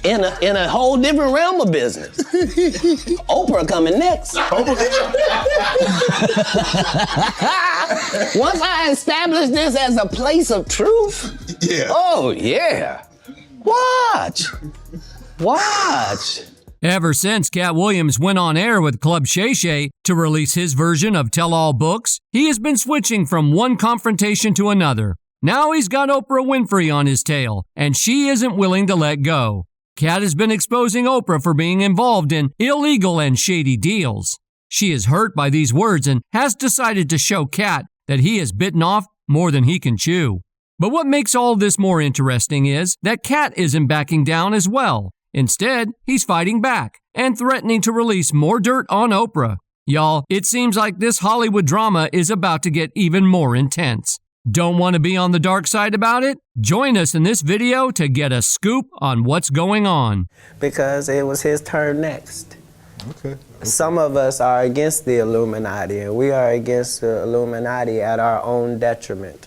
in a whole different realm of business. Oprah coming next. Once I establish this as a place of truth, oh yeah, watch. Ever since Katt Williams went on air with Club Shay Shay to release his version of Tell All Books, he has been switching from one confrontation to another. Now he's got Oprah Winfrey on his tail, and she isn't willing to let go. Katt has been exposing Oprah for being involved in illegal and shady deals. She is hurt by these words and has decided to show Katt that he has bitten off more than he can chew. But what makes all this more interesting is that Katt isn't backing down as well. Instead, he's fighting back and threatening to release more dirt on Oprah. Y'all, it seems like this Hollywood drama is about to get even more intense. Don't want to be on the dark side about it? Join us in this video to get a scoop on what's going on. Because it was his turn next. Okay. Some of us are against the Illuminati, and we are against the Illuminati at our own detriment.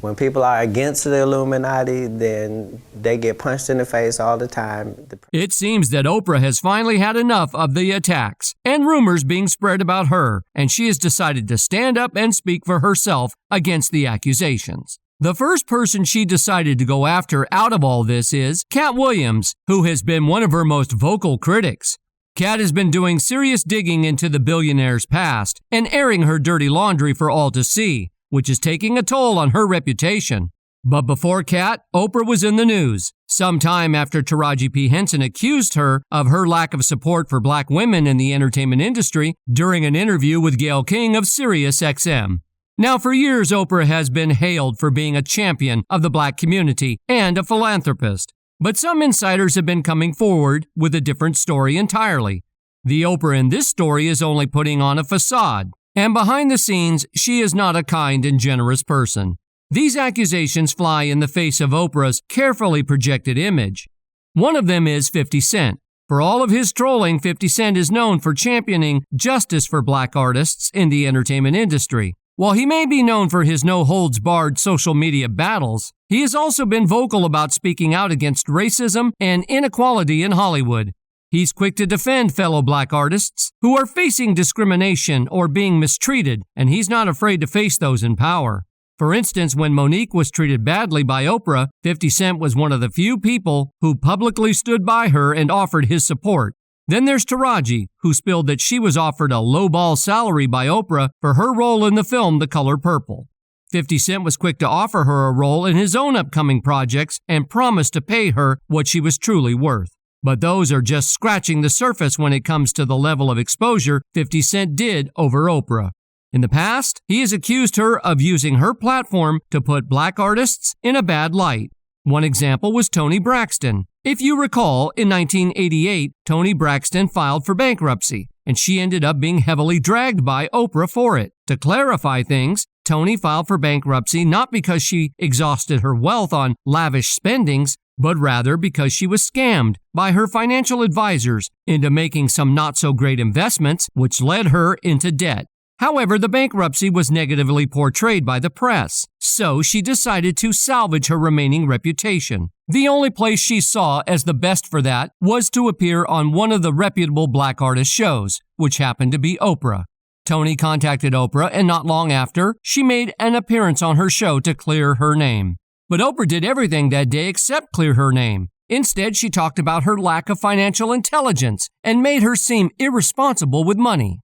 When people are against the Illuminati, then they get punched in the face all the time. It seems that Oprah has finally had enough of the attacks and rumors being spread about her, and she has decided to stand up and speak for herself against the accusations. The first person she decided to go after out of all this is Katt Williams, who has been one of her most vocal critics. Katt has been doing serious digging into the billionaire's past and airing her dirty laundry for all to see, which is taking a toll on her reputation. But before Katt, Oprah was in the news. Sometime after Taraji P. Henson accused her of her lack of support for black women in the entertainment industry during an interview with Gayle King of Sirius XM. Now, for years, Oprah has been hailed for being a champion of the black community and a philanthropist. But some insiders have been coming forward with a different story entirely. The Oprah in this story is only putting on a facade. And behind the scenes, she is not a kind and generous person. These accusations fly in the face of Oprah's carefully projected image. One of them is 50 Cent. For all of his trolling, 50 Cent is known for championing justice for black artists in the entertainment industry. While he may be known for his no-holds-barred social media battles, he has also been vocal about speaking out against racism and inequality in Hollywood. He's quick to defend fellow black artists who are facing discrimination or being mistreated, and he's not afraid to face those in power. For instance, when Monique was treated badly by Oprah, 50 Cent was one of the few people who publicly stood by her and offered his support. Then there's Taraji, who spilled that she was offered a lowball salary by Oprah for her role in the film The Color Purple. 50 Cent was quick to offer her a role in his own upcoming projects and promised to pay her what she was truly worth. But those are just scratching the surface when it comes to the level of exposure 50 Cent did over Oprah. In the past, he has accused her of using her platform to put black artists in a bad light. One example was Toni Braxton. If you recall, in 1988, Toni Braxton filed for bankruptcy, and she ended up being heavily dragged by Oprah for it. To clarify things, Toni filed for bankruptcy not because she exhausted her wealth on lavish spendings, but rather because she was scammed by her financial advisors into making some not-so-great investments, which led her into debt. However, the bankruptcy was negatively portrayed by the press, so she decided to salvage her remaining reputation. The only place she saw as the best for that was to appear on one of the reputable black artist shows, which happened to be Oprah. Toni contacted Oprah, and not long after, she made an appearance on her show to clear her name. But Oprah did everything that day except clear her name. Instead, she talked about her lack of financial intelligence and made her seem irresponsible with money.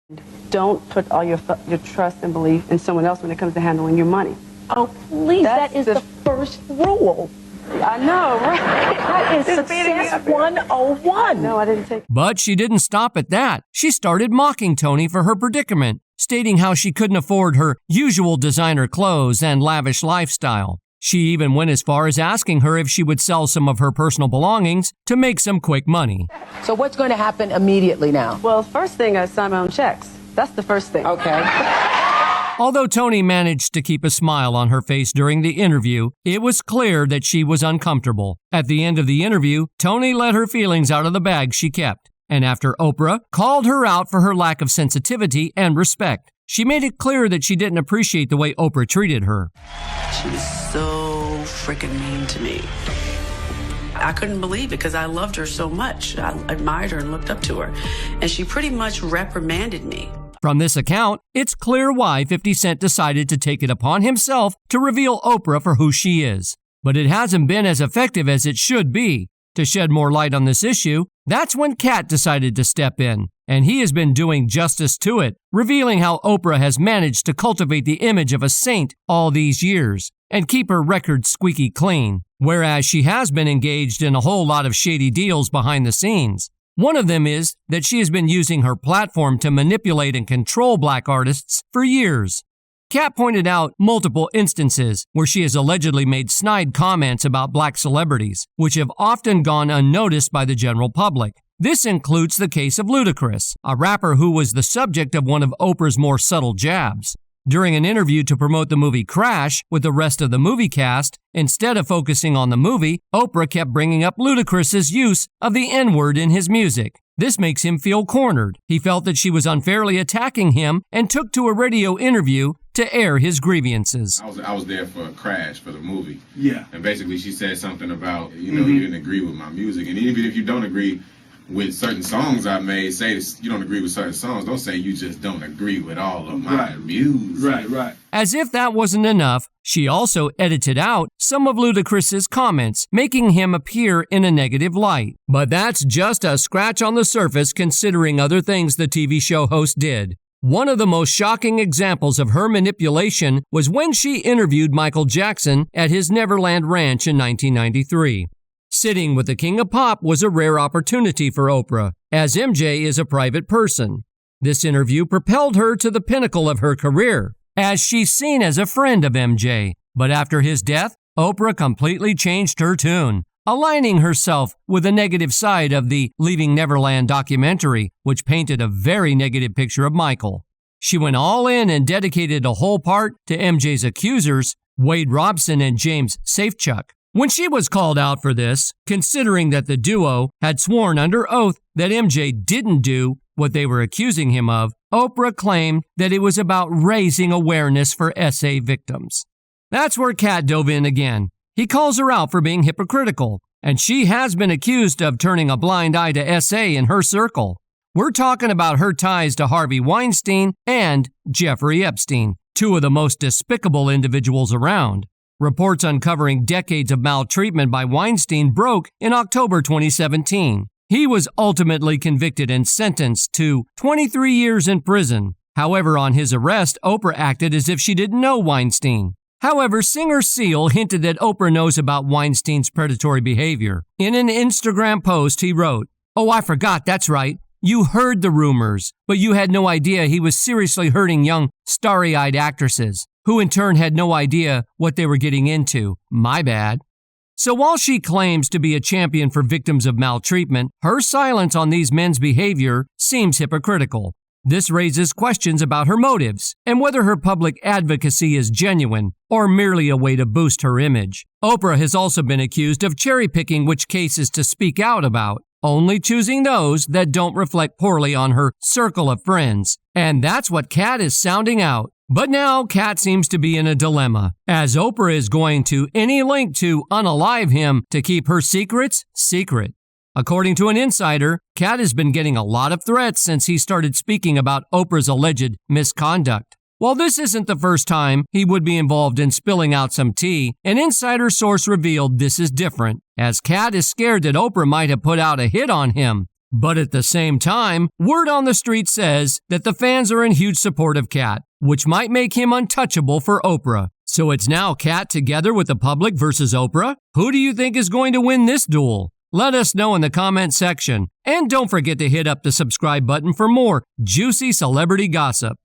Don't put all your trust and belief in someone else when it comes to handling your money. Oh, please, that is the first rule. I know, right? That is success 101. No, I didn't take it. But she didn't stop at that. She started mocking Toni for her predicament, stating how she couldn't afford her usual designer clothes and lavish lifestyle. She even went as far as asking her if she would sell some of her personal belongings to make some quick money. So what's going to happen immediately now? Well, first thing, I sign my own checks. That's the first thing. Okay. Although Toni managed to keep a smile on her face during the interview, it was clear that she was uncomfortable. At the end of the interview, Toni let her feelings out of the bag she kept. And after Oprah called her out for her lack of sensitivity and respect, she made it clear that she didn't appreciate the way Oprah treated her. She was so freaking mean to me. I couldn't believe it because I loved her so much. I admired her and looked up to her. And she pretty much reprimanded me. From this account, it's clear why 50 Cent decided to take it upon himself to reveal Oprah for who she is. But it hasn't been as effective as it should be. To shed more light on this issue, that's when Katt decided to step in. And he has been doing justice to it, revealing how Oprah has managed to cultivate the image of a saint all these years and keep her record squeaky clean, whereas she has been engaged in a whole lot of shady deals behind the scenes. One of them is that she has been using her platform to manipulate and control black artists for years. Katt pointed out multiple instances where she has allegedly made snide comments about black celebrities, which have often gone unnoticed by the general public. This includes the case of Ludacris, a rapper who was the subject of one of Oprah's more subtle jabs. During an interview to promote the movie Crash with the rest of the movie cast, instead of focusing on the movie, Oprah kept bringing up Ludacris's use of the N-word in his music. This makes him feel cornered. He felt that she was unfairly attacking him and took to a radio interview to air his grievances. I was there for Crash, for the movie. Yeah. And basically she said something about, you didn't agree with my music. And even if you don't agree with certain songs I made, say you don't agree with certain songs, don't say you just don't agree with all of my music. Right. As if that wasn't enough, she also edited out some of Ludacris's comments, making him appear in a negative light. But that's just a scratch on the surface considering other things the TV show host did. One of the most shocking examples of her manipulation was when she interviewed Michael Jackson at his Neverland Ranch in 1993. Sitting with the King of Pop was a rare opportunity for Oprah, as MJ is a private person. This interview propelled her to the pinnacle of her career, as she's seen as a friend of MJ. But after his death, Oprah completely changed her tune, aligning herself with the negative side of the Leaving Neverland documentary, which painted a very negative picture of Michael. She went all in and dedicated a whole part to MJ's accusers, Wade Robson and James Safechuck. When she was called out for this, considering that the duo had sworn under oath that MJ didn't do what they were accusing him of, Oprah claimed that it was about raising awareness for SA victims. That's where Katt dove in again. He calls her out for being hypocritical, and she has been accused of turning a blind eye to SA in her circle. We're talking about her ties to Harvey Weinstein and Jeffrey Epstein, two of the most despicable individuals around. Reports uncovering decades of maltreatment by Weinstein broke in October 2017. He was ultimately convicted and sentenced to 23 years in prison. However, on his arrest, Oprah acted as if she didn't know Weinstein. However, singer Seal hinted that Oprah knows about Weinstein's predatory behavior. In an Instagram post, he wrote, "Oh, I forgot, that's right. You heard the rumors, but you had no idea he was seriously hurting young, starry-eyed actresses, who in turn had no idea what they were getting into. My bad." So while she claims to be a champion for victims of maltreatment, her silence on these men's behavior seems hypocritical. This raises questions about her motives and whether her public advocacy is genuine or merely a way to boost her image. Oprah has also been accused of cherry-picking which cases to speak out about, only choosing those that don't reflect poorly on her circle of friends. And that's what Katt is sounding out. But now Katt seems to be in a dilemma, as Oprah is going to any length to unalive him to keep her secrets secret. According to an insider, Katt has been getting a lot of threats since he started speaking about Oprah's alleged misconduct. While this isn't the first time he would be involved in spilling out some tea, an insider source revealed this is different, as Katt is scared that Oprah might have put out a hit on him. But at the same time, word on the street says that the fans are in huge support of Katt, which might make him untouchable for Oprah. So it's now Katt together with the public versus Oprah? Who do you think is going to win this duel? Let us know in the comment section. And don't forget to hit up the subscribe button for more juicy celebrity gossip.